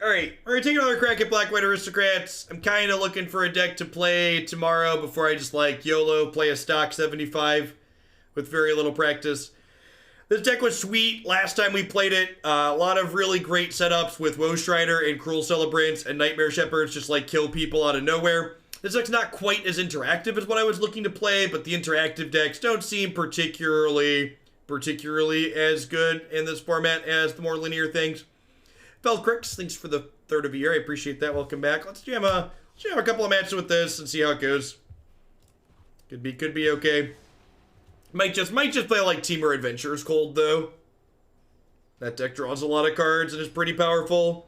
Alright, we're gonna take another crack at Black White Aristocrats. I'm kind of looking for a deck to play tomorrow before I just like YOLO play a stock 75 with very little practice. This deck was sweet last time we played it. A lot of really great setups with Woe Strider and Cruel Celebrant and Nightmare Shepherds just like kill people out of nowhere. This deck's not quite as interactive as what I was looking to play, but the interactive decks don't seem particularly as good in this format as the more linear things. Felcrix, thanks for the third of the year. I appreciate that. Welcome back. Let's jam a couple of matches with this and see how it goes. Could be okay. Might just play like Teamer Adventures cold though. That deck draws a lot of cards and is pretty powerful.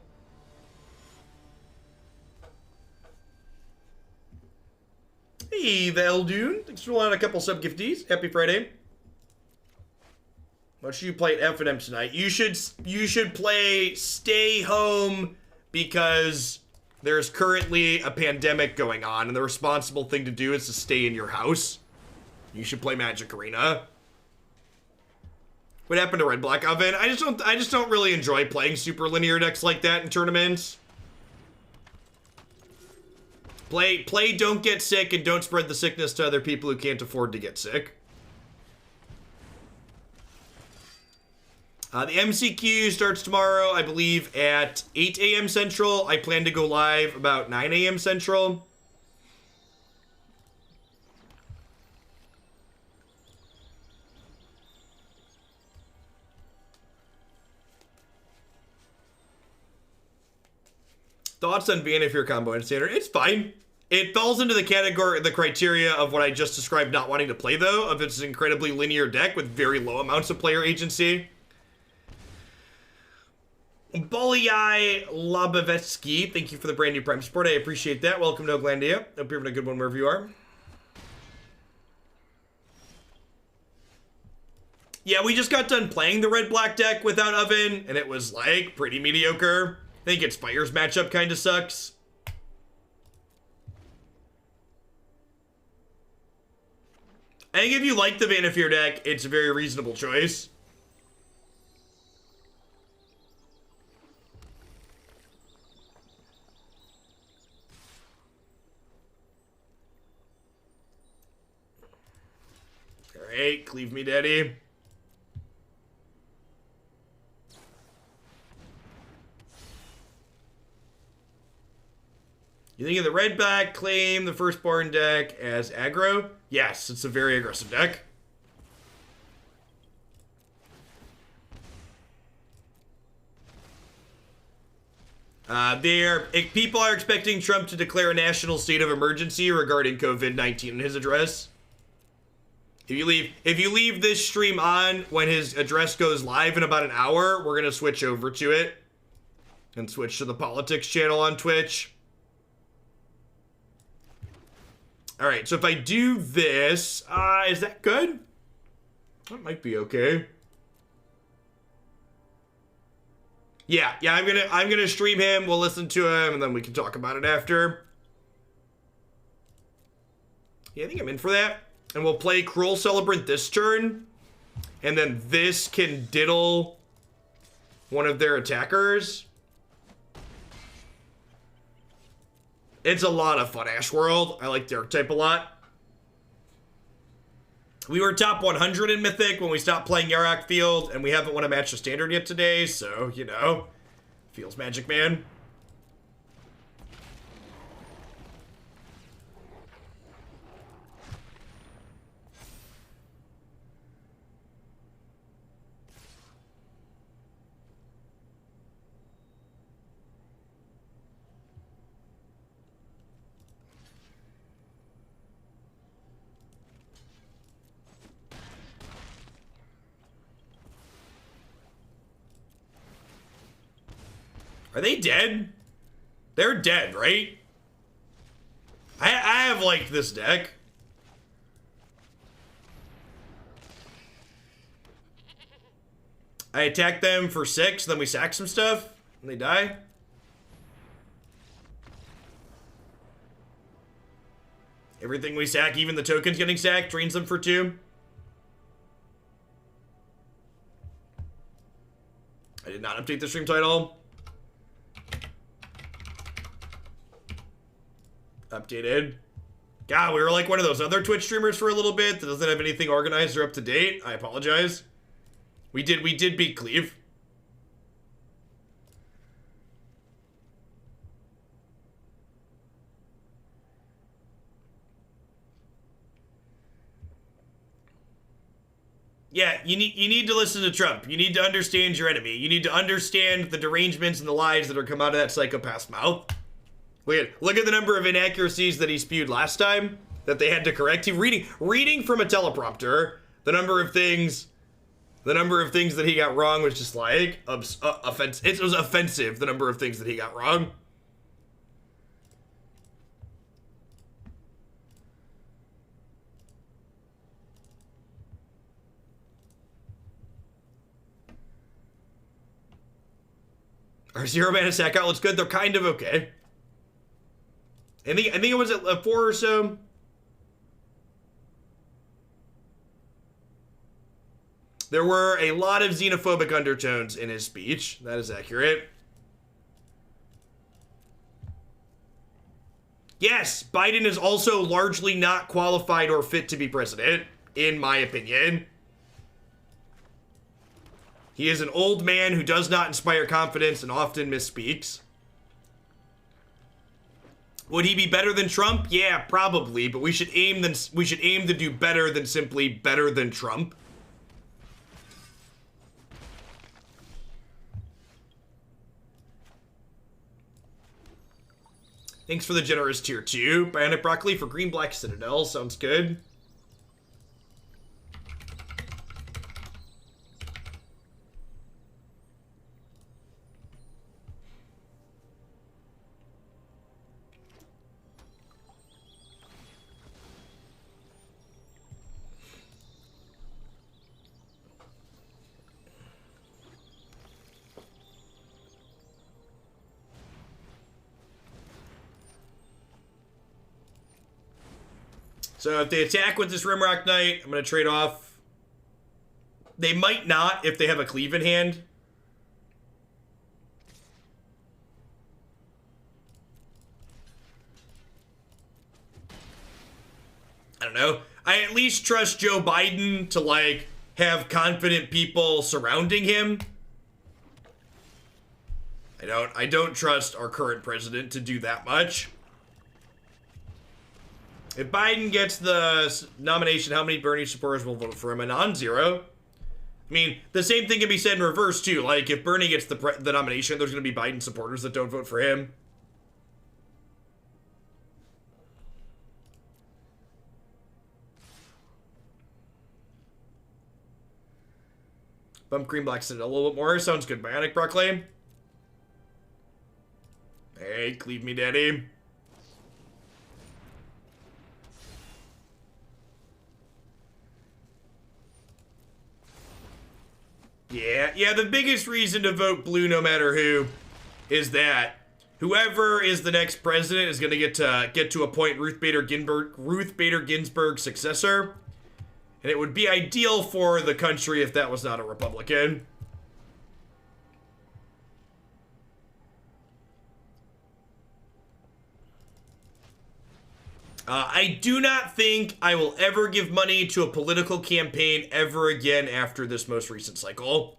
Hey, Valdune. Thanks for allowing a couple sub gifties. Happy Friday. What should you play at FNM tonight? You should play Stay Home because there's currently a pandemic going on and the responsible thing to do is to stay in your house. You should play Magic Arena. What happened to Red Black Oven? I just don't really enjoy playing super linear decks like that in tournaments. Play don't get sick and don't spread the sickness to other people who can't afford to get sick. The MCQ starts tomorrow, I believe, at 8 a.m. Central. I plan to go live about 9 a.m. Central. Thoughts on Vengeful combo in Standard? It's fine. It falls into the category, the criteria of what I just described not wanting to play, though, of it's an incredibly linear deck with very low amounts of player agency. Boliai Labavetsky, thank you for the brand new Prime support. I appreciate that. Welcome to Oglandia. Hope you're having a good one wherever you are. Yeah, we just got done playing the red-black deck without Oven, and it was, like, pretty mediocre. I think its Fire's matchup kind of sucks. I think if you like the Vengeful deck, it's a very reasonable choice. Alright, cleave me, daddy. You think of the red back claim the Firstborn deck as aggro? Yes, it's a very aggressive deck. People are expecting Trump to declare a national state of emergency regarding COVID-19 in his address. If you leave this stream on when his address goes live in about an hour, we're gonna switch over to it and switch to the politics channel on Twitch. All right, so if I do this, is that good? That might be okay. Yeah, I'm gonna stream him. We'll listen to him, and then we can talk about it after. Yeah, I think I'm in for that. And we'll play Cruel Celebrant this turn, and then this can diddle one of their attackers. It's a lot of fun, Ash World. I like the archetype a lot. We were top 100 in Mythic when we stopped playing Yarok Field, and we haven't won a match of Standard yet today, so, you know, feels Magic Man. Are they dead? They're dead, right? I have liked this deck. I attack them for 6, then we sack some stuff, and they die. Everything we sack, even the tokens getting sacked, drains them for 2. I did not update the stream title. Updated. God, we were like one of those other Twitch streamers for a little bit that doesn't have anything organized or up to date. I apologize. We did beat Cleve. Yeah, you need to listen to Trump. You need to understand your enemy. You need to understand the derangements and the lies that are come out of that psychopath's mouth. Look at the number of inaccuracies that he spewed last time that they had to correct. He reading from a teleprompter. The number of things that he got wrong was just like offensive. It was offensive. The number of things that he got wrong. Our zero mana sack outlet's good. They're kind of okay. I think it was at 4 or so. There were a lot of xenophobic undertones in his speech. That is accurate. Yes, Biden is also largely not qualified or fit to be president, in my opinion. He is an old man who does not inspire confidence and often misspeaks. Would he be better than Trump? Yeah, probably, but we should aim to do better than simply better than Trump. Thanks for the generous tier 2. Bionic Broccoli for Green Black Citadel. Sounds good. So if they attack with this Rimrock Knight, I'm going to trade off. They might not if they have a cleave in hand. I don't know. I at least trust Joe Biden to, like, have confident people surrounding him. I don't trust our current president to do that much. If Biden gets the nomination, how many Bernie supporters will vote for him? A non-zero. I mean, the same thing can be said in reverse, too. Like, if Bernie gets the nomination, there's going to be Biden supporters that don't vote for him. Bump Green Black Citadel a little bit more. Sounds good. Bionic Broccoli. Hey, cleave me, daddy. Yeah, the biggest reason to vote blue no matter who is that whoever is the next president is going to get to appoint Ruth Bader Ginsburg's successor. And it would be ideal for the country if that was not a Republican. I do not think I will ever give money to a political campaign ever again after this most recent cycle.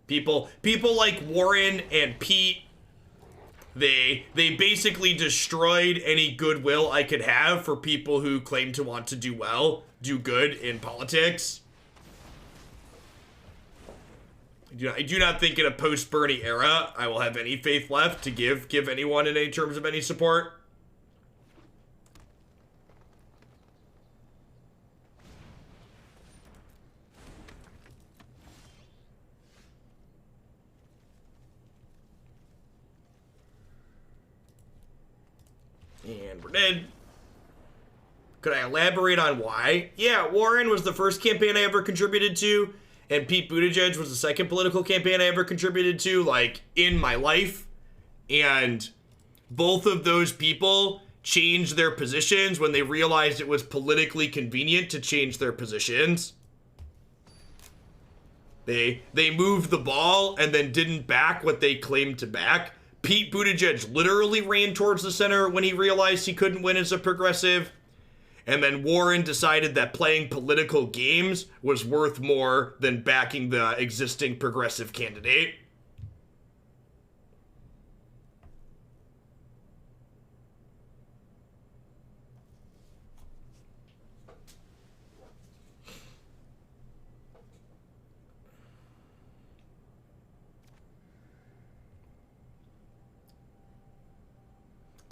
People like Warren and Pete, they basically destroyed any goodwill I could have for people who claim to want to do good in politics. I do not think in a post-Bernie era I will have any faith left to give anyone in any terms of any support. And we're dead. Could I elaborate on why? Yeah, Warren was the first campaign I ever contributed to, and Pete Buttigieg was the second political campaign I ever contributed to, like, in my life. And both of those people changed their positions when they realized it was politically convenient to change their positions. They moved the ball and then didn't back what they claimed to back Pete Buttigieg literally ran towards the center when he realized he couldn't win as a progressive. And then Warren decided that playing political games was worth more than backing the existing progressive candidate.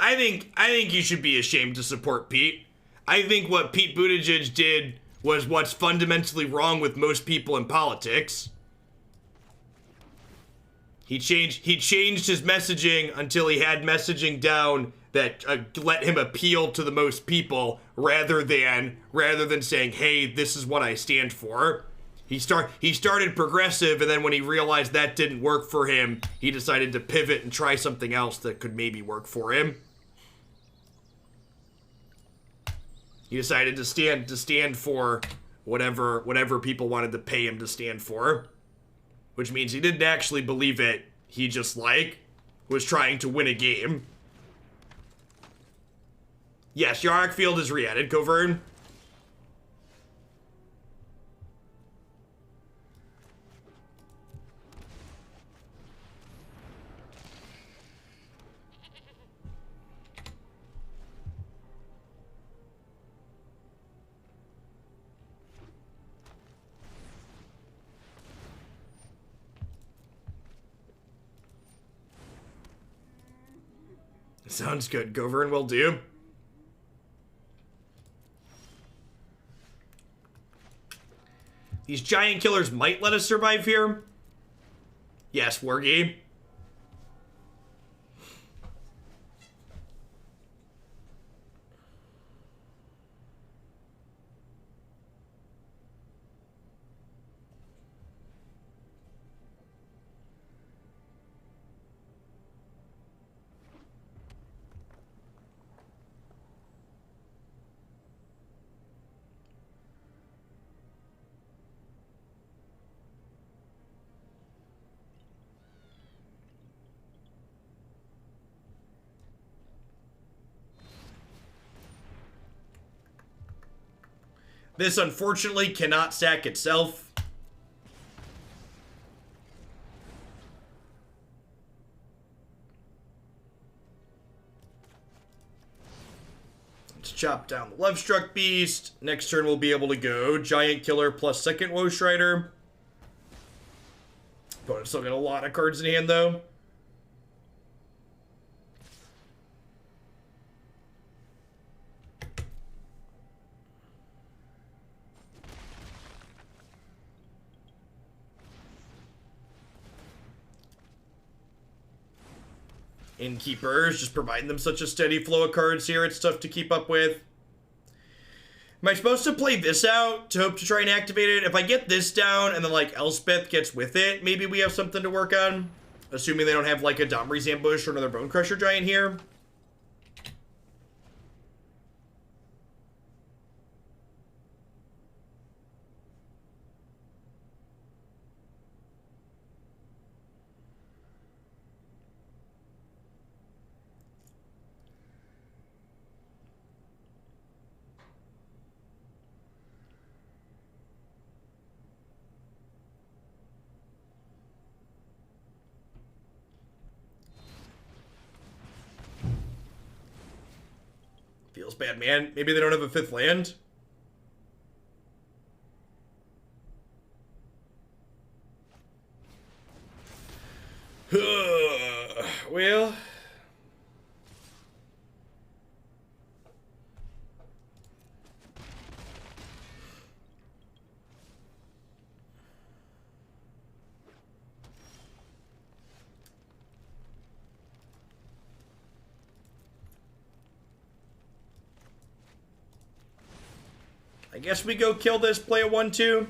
I think you should be ashamed to support Pete. I think what Pete Buttigieg did was what's fundamentally wrong with most people in politics. He changed his messaging until he had messaging down that let him appeal to the most people rather than saying, "Hey, this is what I stand for." He started progressive, and then when he realized that didn't work for him, he decided to pivot and try something else that could maybe work for him. He decided to stand for whatever people wanted to pay him to stand for, which means he didn't actually believe it. He just was trying to win a game. Yes, Yarrick Field is re-added, Covern. Sounds good, Govern, will do. These giant killers might let us survive here. Yes, Wargame. This, unfortunately, cannot sack itself. Let's chop down the Lovestruck Beast. Next turn we'll be able to go Giant Killer plus second Woe Strider. But I've still got a lot of cards in hand, though. Innkeepers, just providing them such a steady flow of cards here, it's tough to keep up with. Am I supposed to play this out to hope to try and activate it? If I get this down and then, like, Elspeth gets with it, maybe we have something to work on. Assuming they don't have, like, a Domri's Ambush or another Bone Crusher Giant here. Feels bad, man. Maybe they don't have a fifth land? Well... I guess we go kill this, play a 1-2.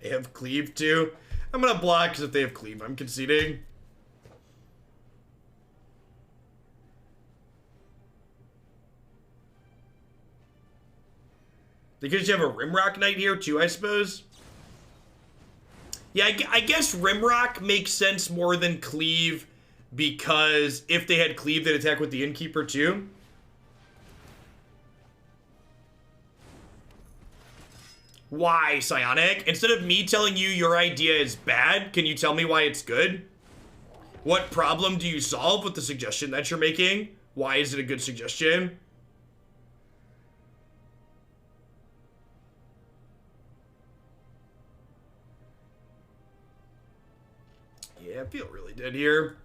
They have cleave too. I'm gonna block because if they have cleave, I'm conceding. Because you have a Rimrock Knight here too, I suppose. Yeah, I guess Rimrock makes sense more than cleave, because if they had cleave, they'd attack with the Innkeeper too. Why, Psionic? Instead of me telling you your idea is bad, can you tell me why it's good? What problem do you solve with the suggestion that you're making? Why is it a good suggestion? Yeah, I feel really dead here.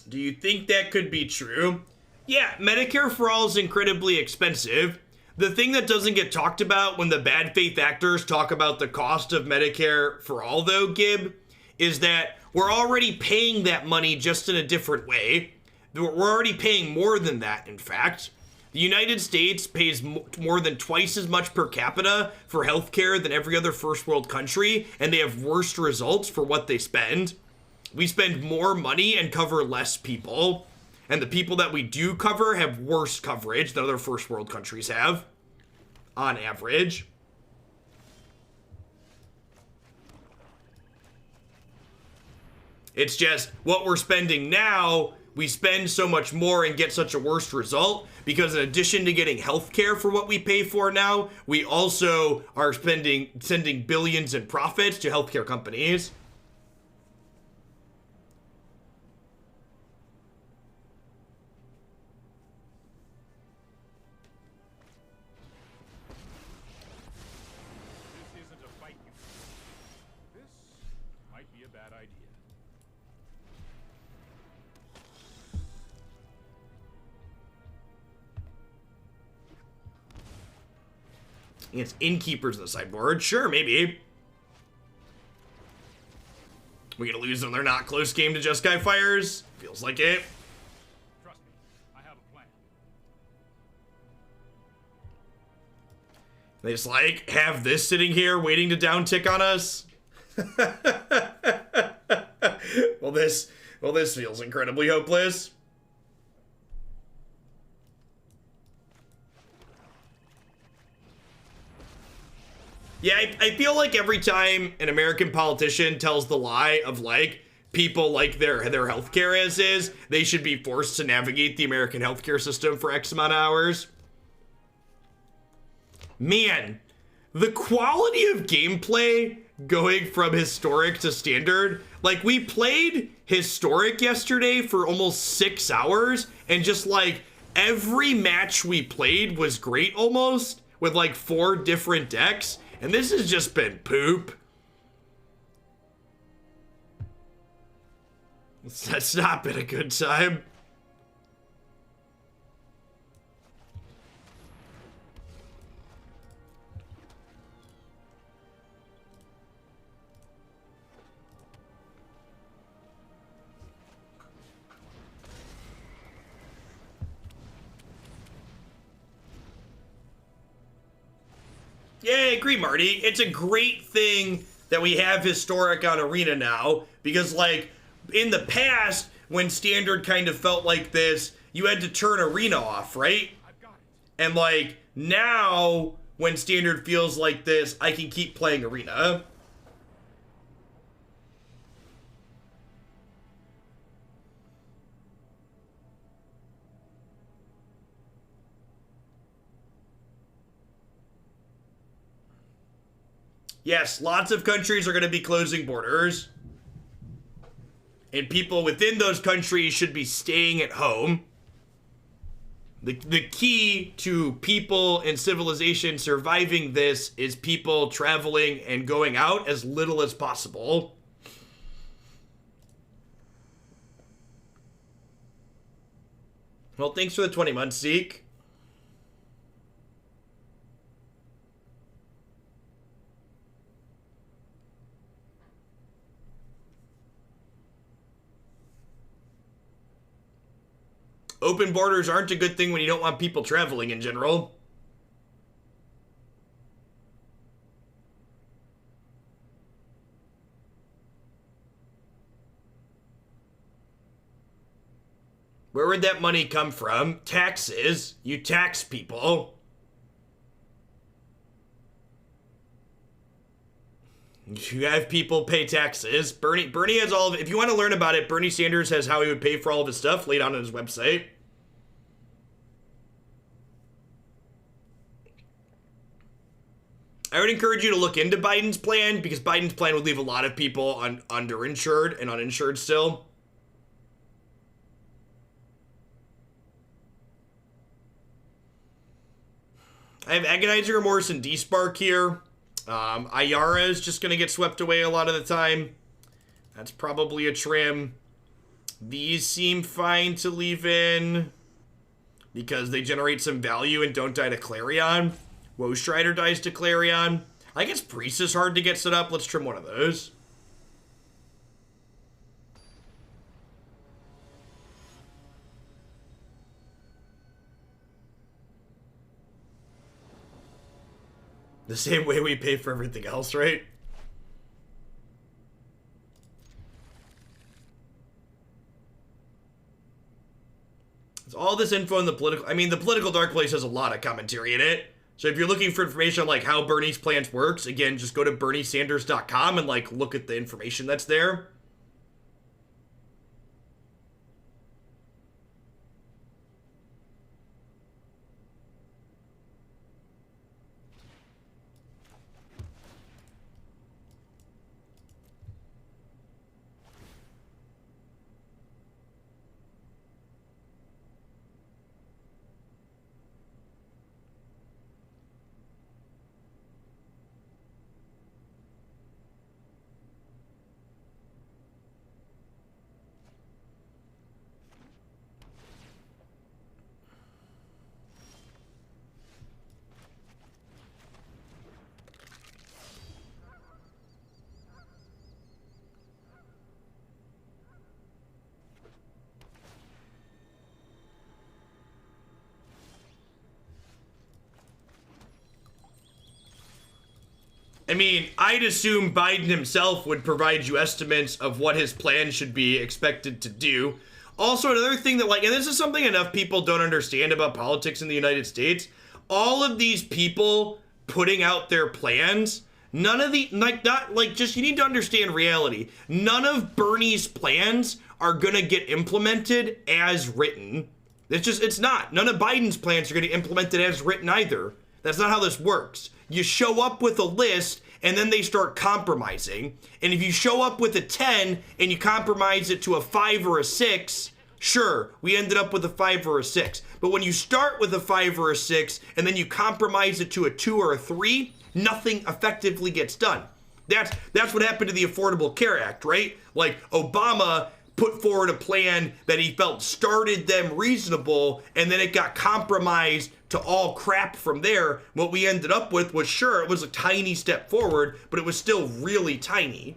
Do you think that could be true? Yeah, Medicare for All is incredibly expensive. The thing that doesn't get talked about when the bad faith actors talk about the cost of Medicare for All, though, Gib, is that we're already paying that money just in a different way. We're already paying more than that, in fact. The United States pays more than twice as much per capita for healthcare than every other first world country, and they have worse results for what they spend. We spend more money and cover less people. And the people that we do cover have worse coverage than other first world countries have, on average. It's just what we're spending now, we spend so much more and get such a worse result because in addition to getting healthcare for what we pay for now, we also are sending billions in profits to healthcare companies. Against Innkeepers in the sideboard. Sure, maybe. We gonna lose them. They're not close game to Just Guy Fires. Feels like it. Trust me, I have a plan. They just like have this sitting here waiting to down tick on us. Well, this feels incredibly hopeless. Yeah, I feel like every time an American politician tells the lie of like people like their healthcare as is, they should be forced to navigate the American healthcare system for X amount of hours. Man, the quality of gameplay going from historic to standard, like we played historic yesterday for almost 6 hours and just like every match we played was great almost with like 4 different decks. And this has just been poop. That's not been a good time. Yeah, I agree, Marty. It's a great thing that we have Historic on Arena now, because, like, in the past, when Standard kind of felt like this, you had to turn Arena off, right? And, like, now, when Standard feels like this, I can keep playing Arena. Yes, lots of countries are going to be closing borders. And people within those countries should be staying at home. The key to people and civilization surviving this is people traveling and going out as little as possible. Well, thanks for the 20 months, Zeke. Open borders aren't a good thing when you don't want people traveling in general. Where would that money come from? Taxes. You tax people. You have people pay taxes. Bernie has all of it. If you want to learn about it, Bernie Sanders has how he would pay for all of his stuff laid out on his website. I would encourage you to look into Biden's plan, because Biden's plan would leave a lot of people underinsured and uninsured still. I have Agonizing Remorse and Despark here. Ayara is just going to get swept away a lot of the time. That's probably a trim. These seem fine to leave in because they generate some value and don't die to Clarion. Woe Strider dies to Clarion. I guess Priest is hard to get set up. Let's trim one of those. The same way we pay for everything else, right? It's all this info in the political... I mean, the political dark place has a lot of commentary in it. So if you're looking for information on, like, how Bernie's plans works, again, just go to berniesanders.com and, like, look at the information that's there. I mean, I'd assume Biden himself would provide you estimates of what his plan should be expected to do. Also, another thing that, like, and this is something enough people don't understand about politics in the United States, all of these people putting out their plans, none of the, like, not, like, just, you need to understand reality. None of Bernie's plans are gonna get implemented as written. It's just, it's not. None of Biden's plans are gonna get implemented as written either. That's not how this works. You show up with a list, and then they start compromising. And if you show up with a 10, and you compromise it to a 5 or a 6, sure, we ended up with a 5 or a 6. But when you start with a 5 or a 6, and then you compromise it to a 2 or a 3, nothing effectively gets done. That's what happened to the Affordable Care Act, right? Like, Obama put forward a plan that he felt started them reasonable, and then it got compromised to all crap from there. What we ended up with was, sure, it was a tiny step forward, but it was still really tiny.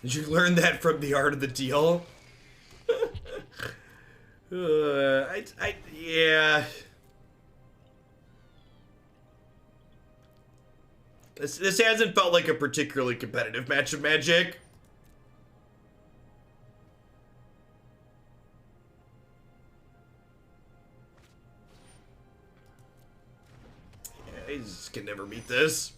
Did you learn that from The Art of the Deal? Yeah. This hasn't felt like a particularly competitive match of Magic. Yeah, he just can never beat this.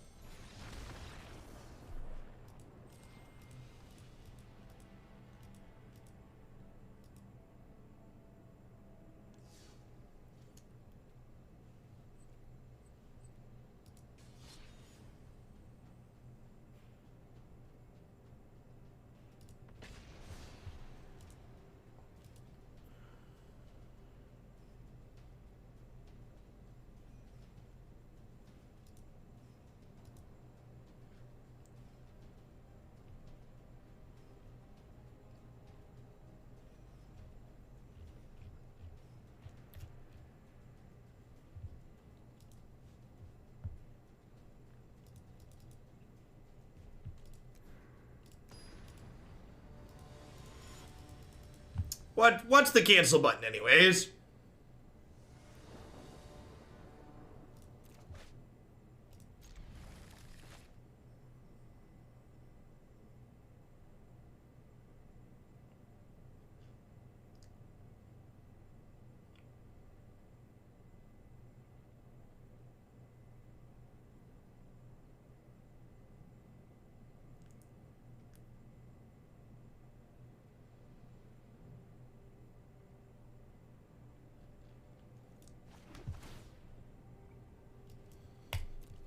What's the cancel button anyways?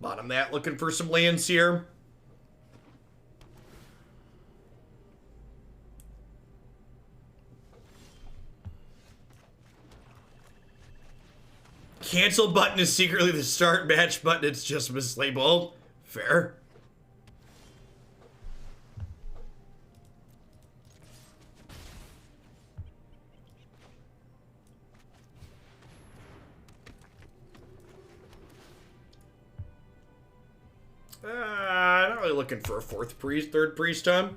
Bottom that, looking for some lands here. Cancel button is secretly the start match button, it's just mislabeled. Fair. Not really looking for a third priest, huh?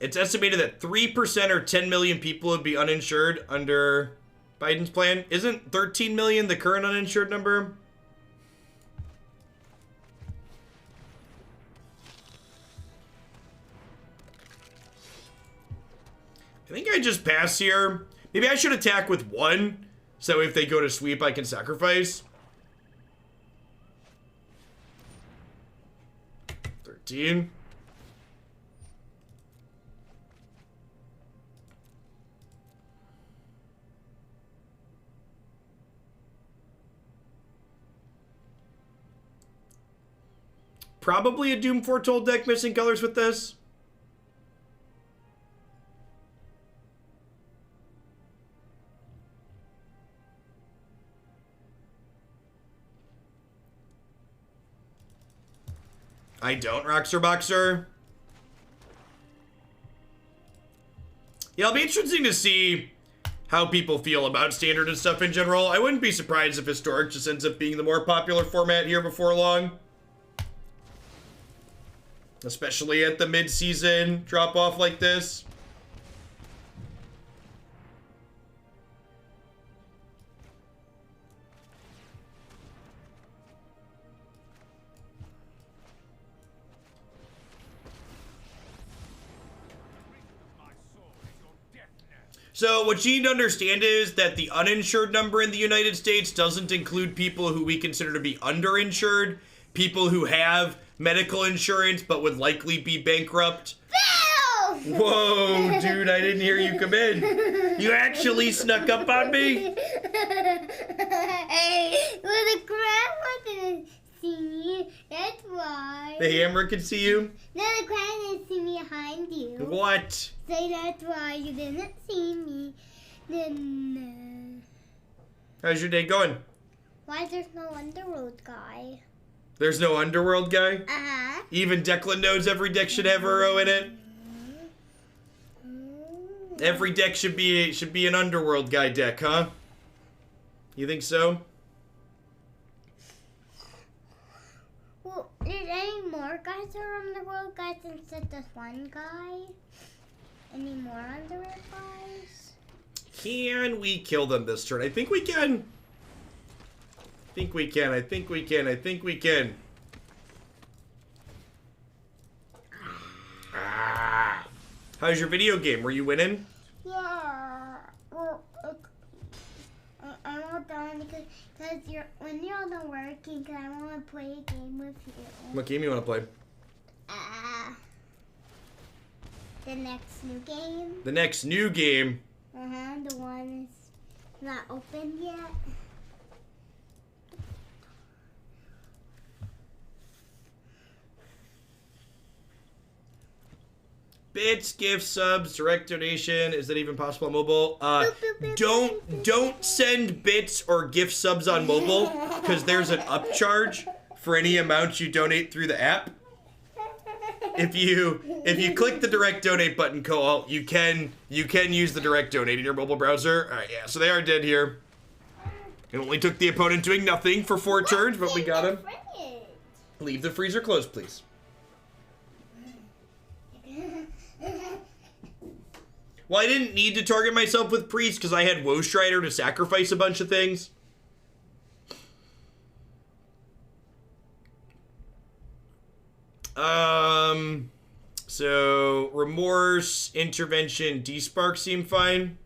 It's estimated that 3% or 10 million people would be uninsured under Biden's plan. Isn't 13 million the current uninsured number? I think I just pass here. Maybe I should attack with 1, so if they go to sweep, I can sacrifice. 13. Probably a Doom Foretold deck missing colors with this. I don't, Roxer Boxer. Yeah, it'll be interesting to see how people feel about standard and stuff in general. I wouldn't be surprised if Historic just ends up being the more popular format here before long. Especially at the mid-season drop-off like this. So what you need to understand is that the uninsured number in the United States doesn't include people who we consider to be underinsured, people who have medical insurance but would likely be bankrupt. Bill! Whoa, dude, I didn't hear you come in. You actually snuck up on me? Hey, well, the crab didn't see me, that's why. The hammer could see you? No, the crab didn't see me behind you. What? So that's why you didn't see me. Then, How's your day going? why there's no underworld guy? There's no underworld guy? Uh-huh. Even Declan knows every deck should have Uro in it. Every deck should be an underworld guy deck, huh? You think so? Well, is any more guys are underworld guys instead of this one guy? Any more underworld guys? Can we kill them this turn? I think we can. I think we can. Ah. How's your video game? Were you winning? Yeah. Well, I'm all done because when you're not working, because I want to play a game with you. What game you want to play? The next new game. The next new game? The one is not open yet. Bits, gifts, subs, direct donation. Is that even possible on mobile? Don't send bits or gift subs on mobile because there's an upcharge for any amount you donate through the app. If you click the direct donate button, Cole, you can use the direct donate in your mobile browser. All right, yeah. So they are dead here. It only took the opponent doing nothing for 4 turns, but we got him. Leave the freezer closed, please. Well, I didn't need to target myself with Priest because I had Woe Strider to sacrifice a bunch of things. So Remorse, Intervention, Despark seem fine.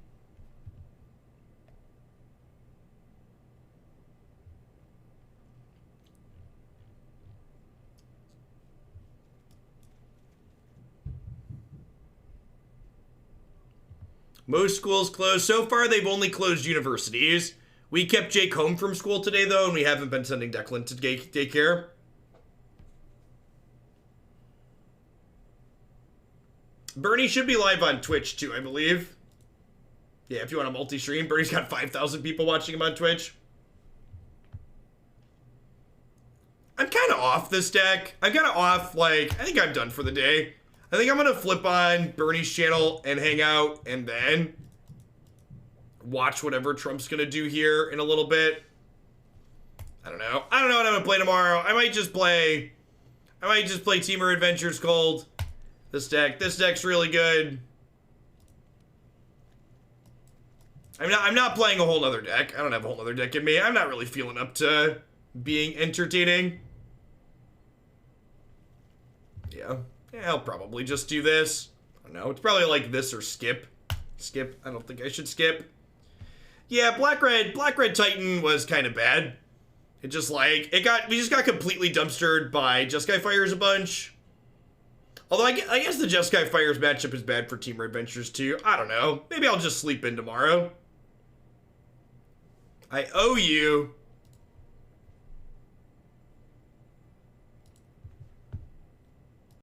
Most schools closed. So far, they've only closed universities. We kept Jake home from school today, though, and we haven't been sending Declan to daycare. Bernie should be live on Twitch, too, I believe. Yeah, if you want a multi-stream. Bernie's got 5,000 people watching him on Twitch. I'm kind of off this deck. I'm kind of off, like, I think I'm done for the day. I think I'm going to flip on Bernie's channel and hang out and then watch whatever Trump's going to do here in a little bit. I don't know. I don't know what I'm going to play tomorrow. I might just play Teamer Adventures Cold. This deck's really good. I'm not playing a whole nother deck. I don't have a whole nother deck in me. I'm not really feeling up to being entertaining. Yeah, I'll probably just do this. I don't know. It's probably like this or skip. Skip. I don't think I should skip. Yeah, Black Red Titan was kind of bad. It just like, we just got completely dumpstered by Jeskai Fires a bunch. Although I guess the Jeskai Fires matchup is bad for Teamer Adventures too. I don't know. Maybe I'll just sleep in tomorrow. I owe you